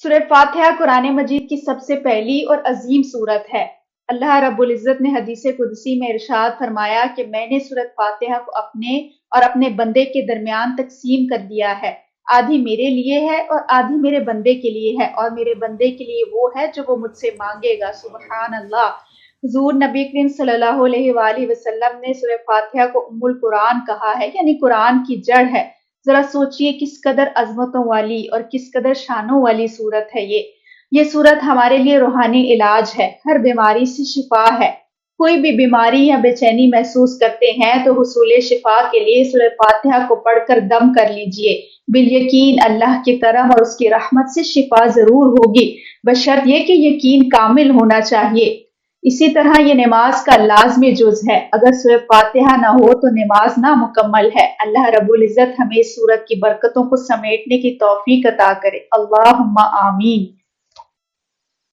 सूरह फातिहा कुरान मजीद की सबसे पहली और अजीम सूरत है। अल्लाह रब्बुल इज़्ज़त ने हदीस कुदसी में इरशाद फरमाया कि मैंने सूरत फातिहा को अपने और अपने बंदे के दरमियान तकसीम कर दिया है। आधी मेरे लिए है और आधी मेरे बंदे के लिए है, और मेरे बंदे के लिए वो है जो वो मुझसे मांगेगा। सुबहान अल्लाह। हुजूर नबी करीम सल्लल्लाहु अलैहि वसल्लम ने सूरह फातिहा को उम्मुल कुरान कहा है, यानी कुरान की जड़ है। जरा सोचिए किस कदर अजमतों वाली और किस कदर शानों वाली सूरत है ये सूरत हमारे लिए रूहानी इलाज है, हर बीमारी से शिफा है। कोई भी बीमारी या बेचैनी महसूस करते हैं तो हुसूल शिफा के लिए सूरह फातिहा को पढ़कर दम कर लीजिए। बिल यकीन अल्लाह के करम और उसकी रहमत से शिफा जरूर होगी, बशर्त ये कि यकीन कामिल होना चाहिए। इसी तरह ये नमाज का लाज़मी जुज़ है। अगर सूरह फातिहा ना हो तो नमाज नामुकम्मल है। अल्लाह रब्बुल इज़्ज़त हमें इस सूरत की बरकतों को समेटने की तौफीक अता करे। अल्लाहुम्मा आमीन।